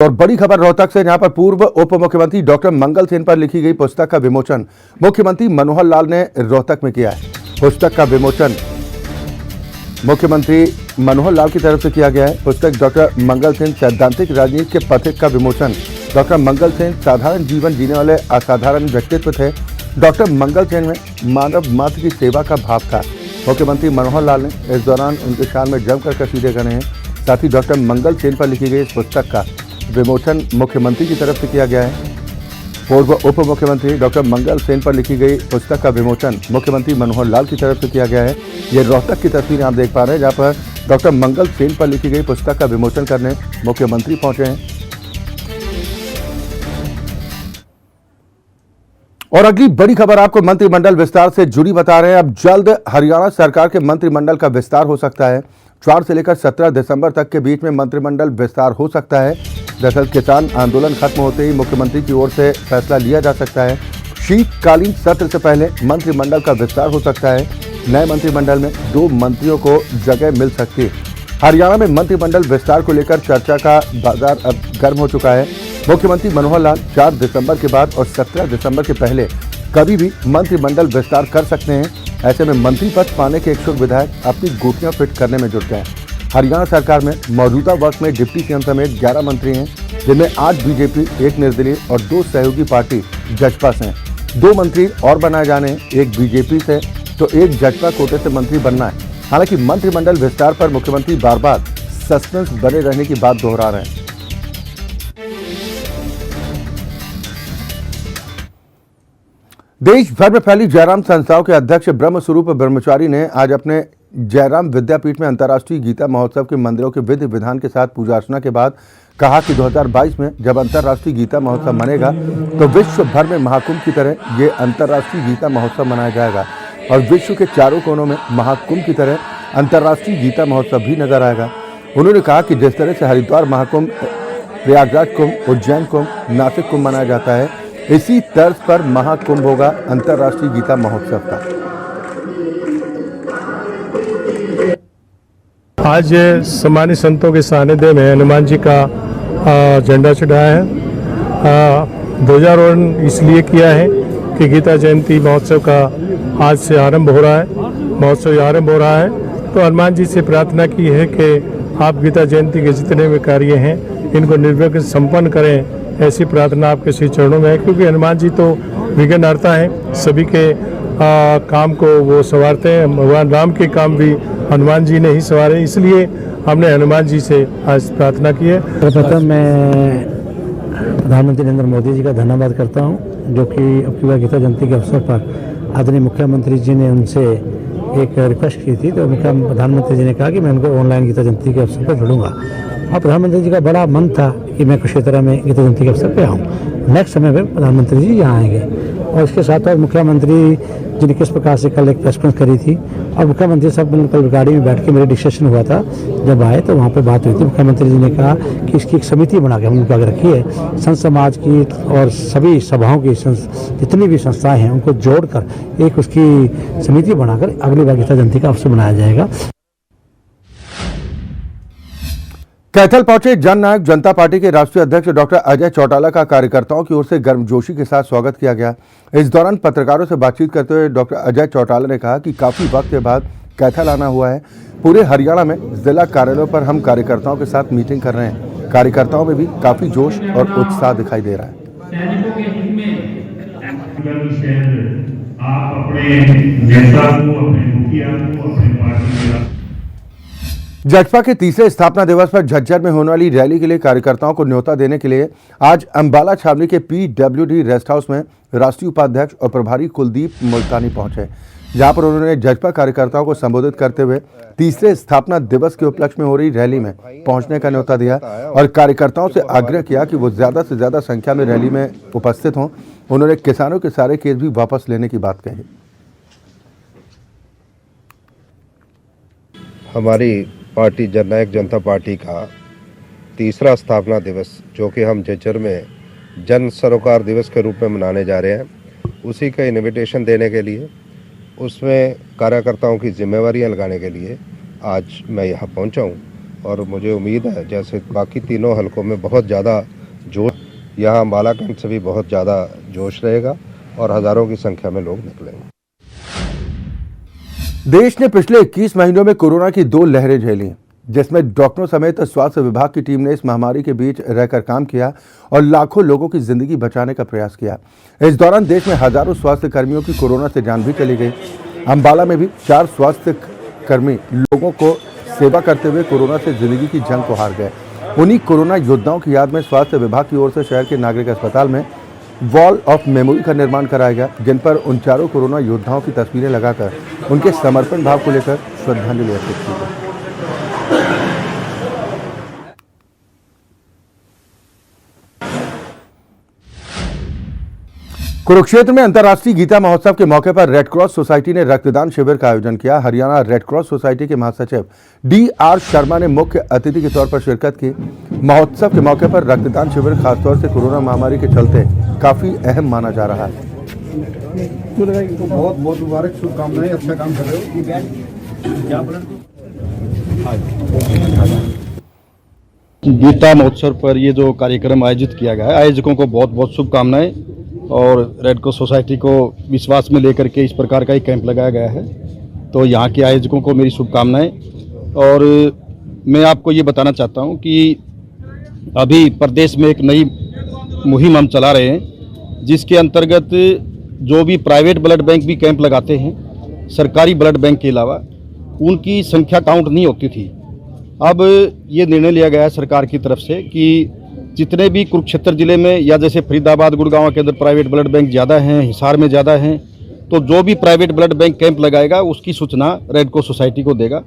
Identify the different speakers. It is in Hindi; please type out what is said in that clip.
Speaker 1: और बड़ी खबर रोहतक से, जहां पर पूर्व उप मुख्यमंत्री डॉक्टर मंगल सेन पर लिखी गई पुस्तक का विमोचन मुख्यमंत्री मनोहर लाल ने रोहतक में किया है। पुस्तक का विमोचन मुख्यमंत्री मनोहर लाल की तरफ से किया गया है। पुस्तक डॉक्टर मंगल सेन सैद्धांतिक राजनीति के पथिक का विमोचन। डॉक्टर मंगल सेन साधारण जीवन जीने वाले असाधारण व्यक्तित्व थे। डॉक्टर मंगल सेन में मानव मात्र की सेवा का भाव था। मुख्यमंत्री मनोहर लाल ने इस दौरान उनके शान में जमकर कसीदे गए हैं। साथ ही डॉक्टर मंगल सेन पर लिखी गई इस पुस्तक का विमोचन मुख्यमंत्री की तरफ से किया गया है। पूर्व उप मुख्यमंत्री डॉक्टर मंगल सेन पर लिखी गई पुस्तक का विमोचन मुख्यमंत्री मनोहर लाल की तरफ से किया गया है। ये रोहतक की तस्वीरें आप देख पा रहे हैं, जहां पर डॉक्टर मंगल सेन पर लिखी गई पुस्तक का विमोचन करने मुख्यमंत्री पहुंचे हैं। और अगली बड़ी खबर आपको मंत्रिमंडल विस्तार से जुड़ी बता रहे हैं। अब जल्द हरियाणा सरकार के मंत्रिमंडल का विस्तार हो सकता है। 4 से लेकर 17 दिसंबर तक के बीच में मंत्रिमंडल विस्तार हो सकता है। दरअसल किसान आंदोलन खत्म होते ही मुख्यमंत्री की ओर से फैसला लिया जा सकता है। शीतकालीन सत्र से पहले मंत्रिमंडल का विस्तार हो सकता है। नए मंत्रिमंडल में 2 मंत्रियों को जगह मिल सकती है। हरियाणा में मंत्रिमंडल विस्तार को लेकर चर्चा का बाजार अब गर्म हो चुका है। मुख्यमंत्री मनोहर लाल 4 दिसंबर के बाद और 17 दिसंबर के पहले कभी भी मंत्रिमंडल विस्तार कर सकते हैं। ऐसे में मंत्री पद पाने के इच्छुक विधायक अपनी गुटियां फिट करने में जुट गए। हरियाणा सरकार में मौजूदा वक्त में डिप्टी सीएम समेत 11 मंत्री हैं, जिनमें 8 बीजेपी, 1 निर्दलीय और 2 सहयोगी पार्टी जजपा से हैं। 2 मंत्री और बनाए जाने, एक बीजेपी से तो एक जजपा कोटे से मंत्री बनना है। हालांकि मंत्रिमंडल विस्तार पर मुख्यमंत्री बार बार सस्पेंस बने रहने की बात दोहरा रहे हैं। देश भर में फैली जयराम संस्थाओं के अध्यक्ष ब्रह्मस्वरूप ब्रह्मचारी ने आज अपने जयराम विद्यापीठ में अंतर्राष्ट्रीय गीता महोत्सव के मंदिरों के विधि विधान के साथ पूजा अर्चना के बाद कहा कि 2022 में जब अंतर्राष्ट्रीय गीता महोत्सव मनेगा तो विश्व भर में महाकुंभ की तरह ये अंतर्राष्ट्रीय गीता महोत्सव मनाया जाएगा और विश्व के चारों कोनों में महाकुंभ की तरह अंतर्राष्ट्रीय गीता महोत्सव भी नजर आएगा। उन्होंने कहा कि जिस तरह से हरिद्वार महाकुंभ, प्रयागराज कुंभ, उज्जैन कुंभ, नासिक कुंभ मनाया जाता है, इसी तर्ज पर महाकुंभ होगा अंतर्राष्ट्रीय गीता महोत्सव का।
Speaker 2: आज सम्मानित संतों के सानिध्य में हनुमान जी का झंडा चढ़ाया है। ध्वजारोहण इसलिए किया है कि गीता जयंती महोत्सव का आज से आरंभ हो रहा है, महोत्सव आरंभ हो रहा है। तो हनुमान जी से प्रार्थना की है कि आप गीता जयंती के जितने भी कार्य हैं इनको निर्विघ्न संपन्न करें। ऐसी प्रार्थना आपके श्री चरणों में है, क्योंकि हनुमान जी तो विघ्नहर्ता हैं, सभी के काम को वो संवारते हैं। भगवान राम के काम भी हनुमान जी ने ही संवारे, इसलिए हमने हनुमान जी से आज प्रार्थना की है।
Speaker 3: सर्वप्रथम मैं प्रधानमंत्री नरेंद्र मोदी जी का धन्यवाद करता हूं, जो कि अब की बार गीता जयंती के अवसर पर आदरणीय मुख्यमंत्री जी ने उनसे एक रिक्वेस्ट की थी, तो प्रधानमंत्री जी ने कहा कि मैं उनको ऑनलाइन गीता जयंती के अवसर पर जोड़ूंगा। और प्रधानमंत्री जी का बड़ा मन था कि मैं कुरुक्षेत्र में गीता जयंती के अवसर पर आऊँ। नेक्स्ट समय पर प्रधानमंत्री जी यहाँ आएंगे। और इसके साथ साथ मुख्यमंत्री जी ने किस प्रकार से कल एक प्रेस कॉन्फ्रेंस करी थी और मुख्यमंत्री साहब कल गाड़ी में बैठ के मेरे डिस्कशन हुआ था, जब आए तो वहाँ पे बात हुई थी। मुख्यमंत्री जी ने कहा कि इसकी एक समिति बना के हम उनको आगे रखी है, संत समाज की और सभी सभाओं की जितनी भी संस्थाएं हैं उनको जोड़कर एक उसकी समिति बनाकर अगली बार गीता जयंती का अवसर बनाया जाएगा।
Speaker 1: कैथल पहुंचे जननायक जनता पार्टी के राष्ट्रीय अध्यक्ष डॉक्टर अजय चौटाला का कार्यकर्ताओं की ओर से गर्मजोशी के साथ स्वागत किया गया। इस दौरान पत्रकारों से बातचीत करते हुए डॉक्टर अजय चौटाला ने कहा कि काफी वक्त के बाद कैथल आना हुआ है। पूरे हरियाणा में जिला कार्यालयों पर हम कार्यकर्ताओं के साथ मीटिंग कर रहे हैं। कार्यकर्ताओं में भी काफी जोश और उत्साह दिखाई दे रहा है। जजपा के तीसरे स्थापना दिवस पर झज्जर में होने वाली रैली के लिए कार्यकर्ताओं को न्योता देने के लिए आज अंबाला छावनी के PWD रेस्ट हाउस में राष्ट्रीय उपाध्यक्ष और प्रभारी कुलदीप मुल्तानी पहुंचे, जहां पर उन्होंने जजपा कार्यकर्ताओं को संबोधित करते हुए तीसरे स्थापना दिवस के उपलक्ष्य में हो रही रैली में पहुंचने का न्योता दिया और कार्यकर्ताओं से आग्रह किया कि वो ज्यादा से ज्यादा संख्या में रैली में उपस्थित हों। उन्होंने किसानों के सारे केस भी वापस लेने की बात कही।
Speaker 4: हमारी पार्टी जननायक जनता पार्टी का तीसरा स्थापना दिवस, जो कि हम झज्जर में जन सरोकार दिवस के रूप में मनाने जा रहे हैं, उसी का इन्विटेशन देने के लिए, उसमें कार्यकर्ताओं की जिम्मेवारियां लगाने के लिए आज मैं यहाँ पहुँचा हूँ। और मुझे उम्मीद है जैसे बाकी तीनों हलकों में बहुत ज़्यादा जोश, यहाँ अम्बाला कैंट से भी बहुत ज़्यादा जोश रहेगा और हज़ारों की संख्या में लोग निकलेंगे।
Speaker 1: देश ने पिछले 21 महीनों में कोरोना की 2 लहरें झेली, जिसमें डॉक्टरों समेत स्वास्थ्य विभाग की टीम ने इस महामारी के बीच रहकर काम किया और लाखों लोगों की जिंदगी बचाने का प्रयास किया। इस दौरान देश में हजारों स्वास्थ्य कर्मियों की कोरोना से जान भी चली गई। अम्बाला में भी 4 स्वास्थ्य कर्मी लोगों को सेवा करते हुए कोरोना से जिंदगी की जंग को हार गए। उन्हीं कोरोना योद्धाओं की याद में स्वास्थ्य विभाग की ओर से शहर के नागरिक अस्पताल में वॉल ऑफ मेमोरी का निर्माण कराया गया, जिन पर उन चारों कोरोना योद्धाओं की तस्वीरें लगाकर उनके समर्पण भाव को लेकर श्रद्धांजलि अर्पित की गई। कुरुक्षेत्र में अंतर्राष्ट्रीय गीता महोत्सव के मौके पर रेड क्रॉस सोसाइटी ने रक्तदान शिविर का आयोजन किया। हरियाणा रेड क्रॉस सोसाइटी के महासचिव DR शर्मा ने मुख्य अतिथि के तौर पर शिरकत की। महोत्सव के मौके पर रक्तदान शिविर खासतौर से कोरोना महामारी के चलते काफी अहम माना जा रहा है।
Speaker 5: बहुत बहुत मुबारक, शुभकामनाएं, अच्छा काम कर रहे हो।
Speaker 6: गीता महोत्सव पर ये जो कार्यक्रम आयोजित किया गया है, आयोजकों को बहुत बहुत शुभकामनाएं और रेड क्रॉस सोसाइटी को विश्वास में लेकर के इस प्रकार का एक कैंप लगाया गया है, तो यहाँ के आयोजकों को मेरी शुभकामनाएं। और मैं आपको ये बताना चाहता हूँ कि अभी प्रदेश में एक नई मुहिम हम चला रहे हैं, जिसके अंतर्गत जो भी प्राइवेट ब्लड बैंक भी कैंप लगाते हैं, सरकारी ब्लड बैंक के अलावा उनकी संख्या काउंट नहीं होती थी। अब ये निर्णय लिया गया है सरकार की तरफ से कि जितने भी कुरुक्षेत्र जिले में या जैसे फरीदाबाद, गुड़गांव के अंदर प्राइवेट ब्लड बैंक ज़्यादा हैं, हिसार में ज़्यादा हैं, तो जो भी प्राइवेट ब्लड बैंक कैंप लगाएगा उसकी सूचना रेड क्रॉस सोसाइटी को देगा।